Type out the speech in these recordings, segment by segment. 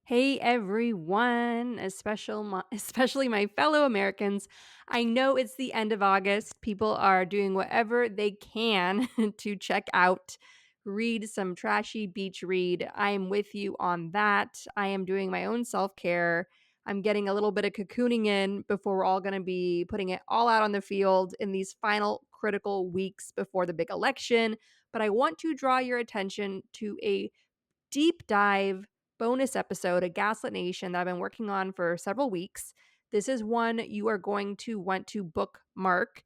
Hey everyone, especially my fellow Americans. I know it's the end of August. People are doing whatever they can to check out, read some trashy beach read. I am with you on that. I am doing my own self care. I'm getting a little bit of cocooning in before we're all going to be putting it all out on the field in these final critical weeks before the big election. But I want to draw your attention to a deep dive bonus episode of Gaslit Nation that I've been working on for several weeks. This is one you are going to want to bookmark.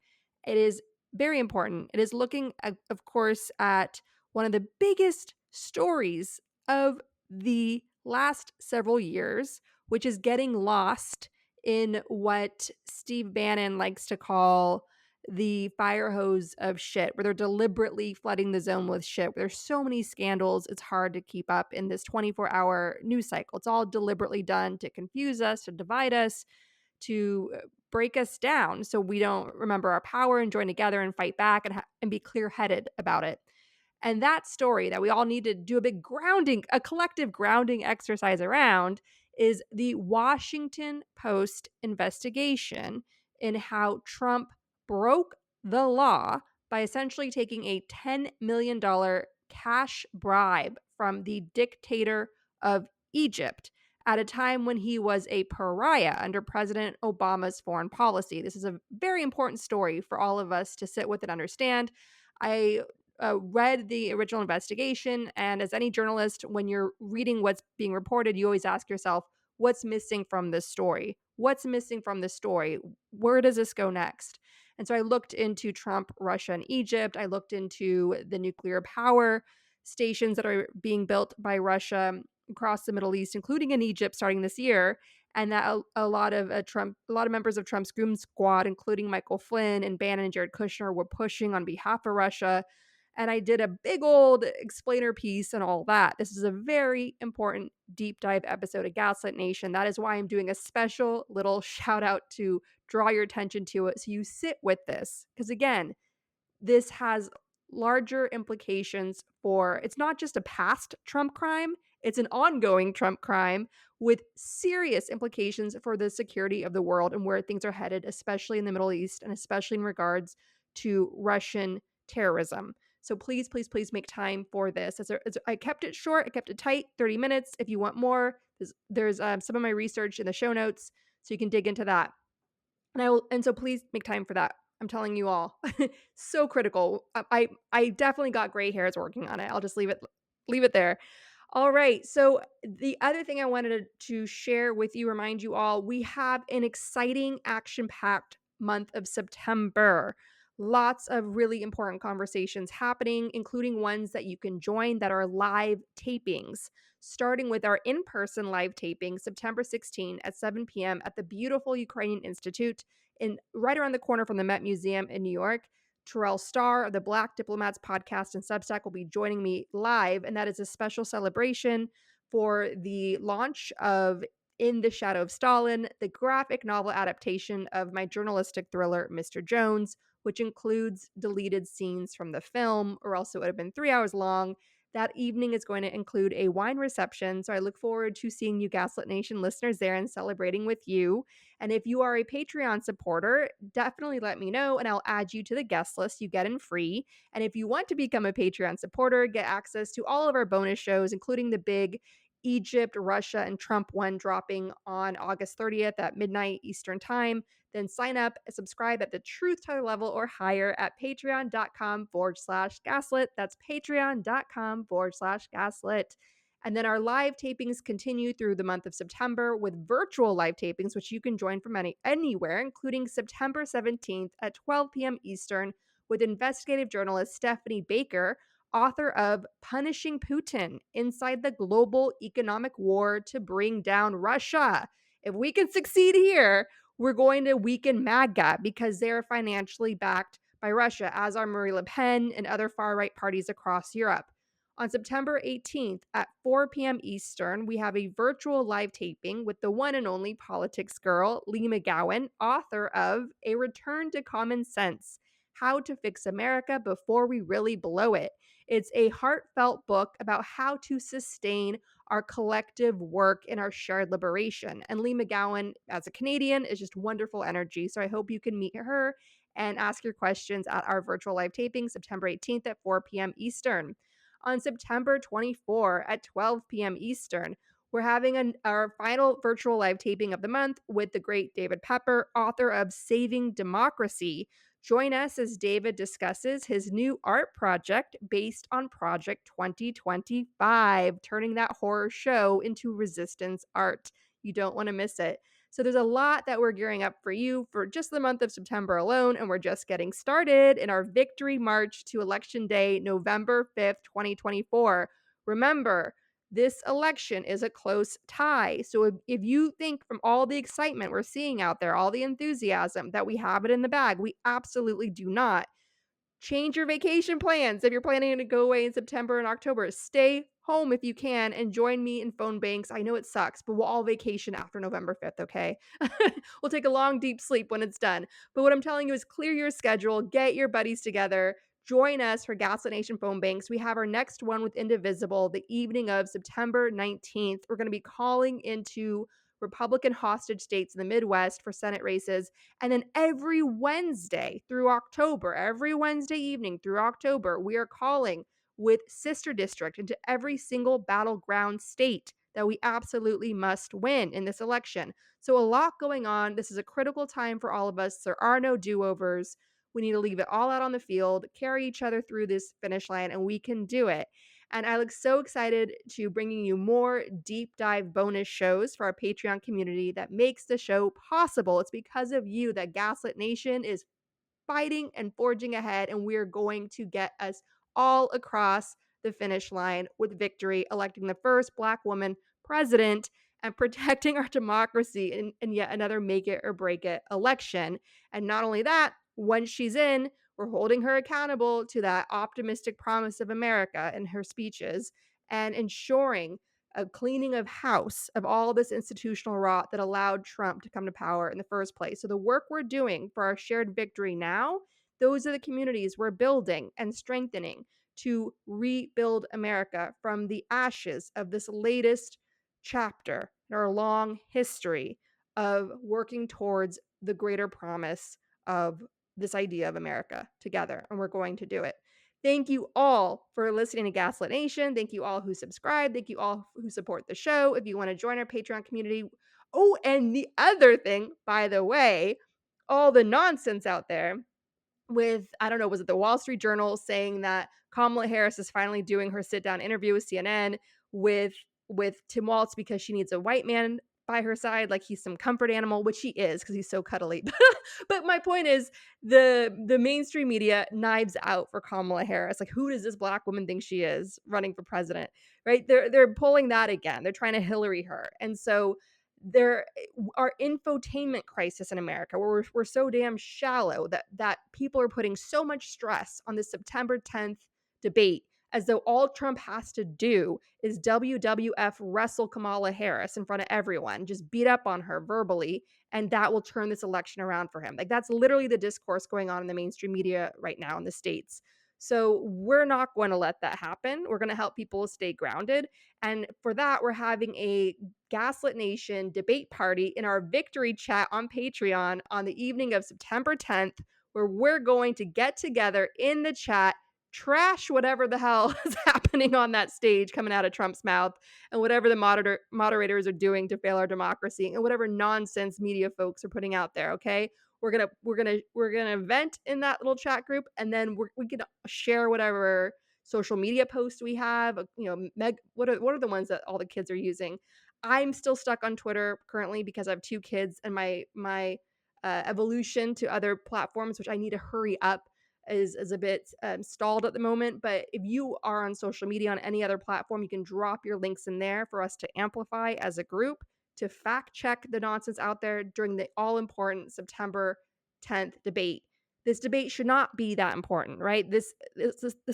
It is very important. It is looking, of course, at one of the biggest stories of the last several years, which is getting lost in what Steve Bannon likes to call the fire hose of shit, where they're deliberately flooding the zone with shit. Where there's so many scandals, it's hard to keep up in this 24-hour news cycle. It's all deliberately done to confuse us, to divide us, to break us down so we don't remember our power and join together and fight back and be clear-headed about it. And that story that we all need to do a big grounding, a collective grounding exercise around is the Washington Post investigation in how Trump broke the law by essentially taking a $10 million cash bribe from the dictator of Egypt at a time when he was a pariah under President Obama's foreign policy. This is a very important story for all of us to sit with and understand. I read the original investigation, and as any journalist, when you're reading what's being reported, you always ask yourself, what's missing from this story? What's missing from this story? Where does this go next? And so I looked into Trump, Russia, and Egypt. I looked into the nuclear power stations that are being built by Russia across the Middle East, including in Egypt, starting this year, and that a lot of members of Trump's Groom Squad, including Michael Flynn and Bannon and Jared Kushner, were pushing on behalf of Russia. And I did a big old explainer piece and all that. This is a very important deep dive episode of Gaslit Nation. That is why I'm doing a special little shout out to draw your attention to it so you sit with this. Because again, this has larger implications for it's not just a past Trump crime, it's an ongoing Trump crime with serious implications for the security of the world and where things are headed, especially in the Middle East and especially in regards to Russian terrorism. So please, please, please make time for this. I kept it short, I kept it tight, 30 minutes. If you want more, there's some of my research in the show notes so you can dig into that. And so please make time for that. I'm telling you all. So critical. I definitely got gray hairs working on it. I'll just leave it there. All right. So the other thing I wanted to share with you, remind you all, we have an exciting action-packed month of September. Lots of really important conversations happening, including ones that you can join that are live tapings, starting with our in-person live taping September 16 at 7 p.m. at the beautiful Ukrainian Institute right around the corner from the Met Museum in New York. Terrell Starr of the Black Diplomats podcast and Substack will be joining me live, and that is a special celebration for the launch of In the Shadow of Stalin, the graphic novel adaptation of my journalistic thriller, Mr. Jones, which includes deleted scenes from the film, or else it would have been 3 hours long. That evening is going to include a wine reception, so I look forward to seeing you Gaslit Nation listeners there and celebrating with you. And if you are a Patreon supporter, definitely let me know and I'll add you to the guest list you get in free. And if you want to become a Patreon supporter, get access to all of our bonus shows, including the big Egypt, Russia, and Trump one dropping on August 30th at midnight Eastern Time. Then sign up and subscribe at the Truth Teller level or higher at patreon.com/gaslit. That's patreon.com/gaslit. And then our live tapings continue through the month of September with virtual live tapings, which you can join from anywhere, including September 17th at 12 p.m. Eastern with investigative journalist Stephanie Baker, author of Punishing Putin, Inside the Global Economic War to Bring Down Russia. If we can succeed here, we're going to weaken MAGA because they're financially backed by Russia, as are Marie Le Pen and other far-right parties across Europe. On September 18th at 4 p.m. Eastern, we have a virtual live taping with the one and only politics girl, Leigh McGowan, author of A Return to Common Sense, How to Fix America Before We Really Blow It. It's a heartfelt book about how to sustain our collective work in our shared liberation. And Leigh McGowan, as a Canadian, is just wonderful energy. So I hope you can meet her and ask your questions at our virtual live taping September 18th at 4 p.m. Eastern. On September 24 at 12 p.m. Eastern, we're having our final virtual live taping of the month with the great David Pepper, author of Saving Democracy. Join us as David discusses his new art project based on Project 2025, turning that horror show into resistance art. You don't want to miss it. So there's a lot that we're gearing up for you for just the month of September alone, and we're just getting started in our victory march to Election Day, November 5th, 2024. Remember, this election is a close tie. So if you think from all the excitement we're seeing out there, all the enthusiasm, that we have it in the bag, we absolutely do not. Change your vacation plans. If you're planning to go away in September and October, stay home if you can and join me in phone banks. I know it sucks, but we'll all vacation after November 5th, okay? We'll take a long, deep sleep when it's done. But what I'm telling you is clear your schedule, get your buddies together, join us for Gaslit Nation phone banks. We have our next one with Indivisible the evening of September 19th. We're going to be calling into Republican hostage states in the Midwest for Senate races. And then every Wednesday through October, every Wednesday evening through October, we are calling with Sister District into every single battleground state that we absolutely must win in this election. So a lot going on. This is a critical time for all of us. There are no do-overs. We need to leave it all out on the field, carry each other through this finish line, and we can do it. And I look so excited to bringing you more deep dive bonus shows for our Patreon community that makes the show possible. It's because of you that Gaslit Nation is fighting and forging ahead, and we're going to get us all across the finish line with victory, electing the first Black woman president and protecting our democracy in yet another make it or break it election. And not only that, once she's in, we're holding her accountable to that optimistic promise of America in her speeches and ensuring a cleaning of house of all this institutional rot that allowed Trump to come to power in the first place. So the work we're doing for our shared victory now, those are the communities we're building and strengthening to rebuild America from the ashes of this latest chapter in our long history of working towards the greater promise of this idea of America together. And we're going to do it. Thank you all for listening to Gaslit Nation. Thank you all who subscribe. Thank you all who support the show. If you want to join our Patreon community. Oh, and the other thing, by the way, all the nonsense out there with, I don't know, was it the Wall Street Journal saying that Kamala Harris is finally doing her sit-down interview with CNN with Tim Walz because she needs a white man by her side, like he's some comfort animal, which he is because he's so cuddly. But my point is the mainstream media knives out for Kamala Harris. Like, who does this Black woman think she is running for president? Right? They're pulling that again. They're trying to Hillary her. And so there our infotainment crisis in America, where we're so damn shallow that people are putting so much stress on the September 10th debate, as though all Trump has to do is WWF wrestle Kamala Harris in front of everyone, just beat up on her verbally, and that will turn this election around for him. Like, that's literally the discourse going on in the mainstream media right now in the States. So we're not going to let that happen. We're going to help people stay grounded. And for that, we're having a Gaslit Nation debate party in our victory chat on Patreon on the evening of September 10th, where we're going to get together in the chat, trash whatever the hell is happening on that stage coming out of Trump's mouth, and whatever the moderators are doing to fail our democracy, and whatever nonsense media folks are putting out there. Okay, we're gonna vent in that little chat group, and then we can share whatever social media posts we have. What are the ones that all the kids are using? I'm still stuck on Twitter currently because I have two kids, and my evolution to other platforms, which I need to hurry up, is a bit stalled at the moment. But if you are on social media on any other platform, you can drop your links in there for us to amplify as a group, to fact check the nonsense out there during the all-important September 10th debate. This debate should not be that important, right? This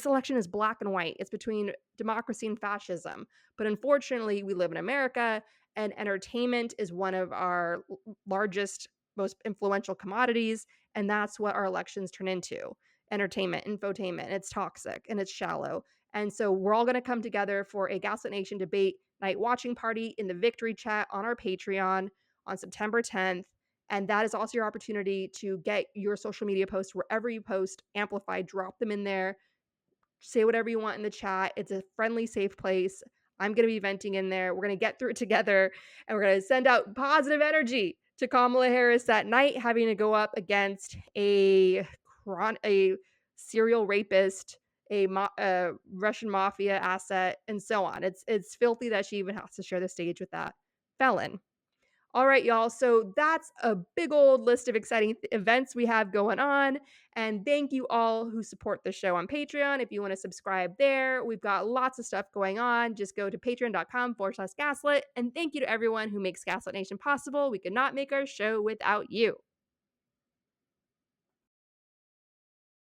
election is black and white. It's between democracy and fascism. But unfortunately, we live in America, and entertainment is one of our largest, most influential commodities, and that's what our elections turn into. entertainment, infotainment, and it's toxic and it's shallow. And so we're all going to come together for a Gaslit Nation debate night watching party in the victory chat on our Patreon on September 10th. And that is also your opportunity to get your social media posts wherever you post amplified, drop them in there, say whatever you want in the chat. It's a friendly, safe place. I'm going to be venting in there. We're going to get through it together, and we're going to send out positive energy to Kamala Harris that night, having to go up against a serial rapist, a Russian mafia asset, and so on. It's filthy that she even has to share the stage with that felon. All right, y'all. So that's a big old list of exciting events we have going on. And thank you all who support the show on Patreon. If you want to subscribe there, we've got lots of stuff going on. Just go to patreon.com/gaslit. And thank you to everyone who makes Gaslit Nation possible. We could not make our show without you.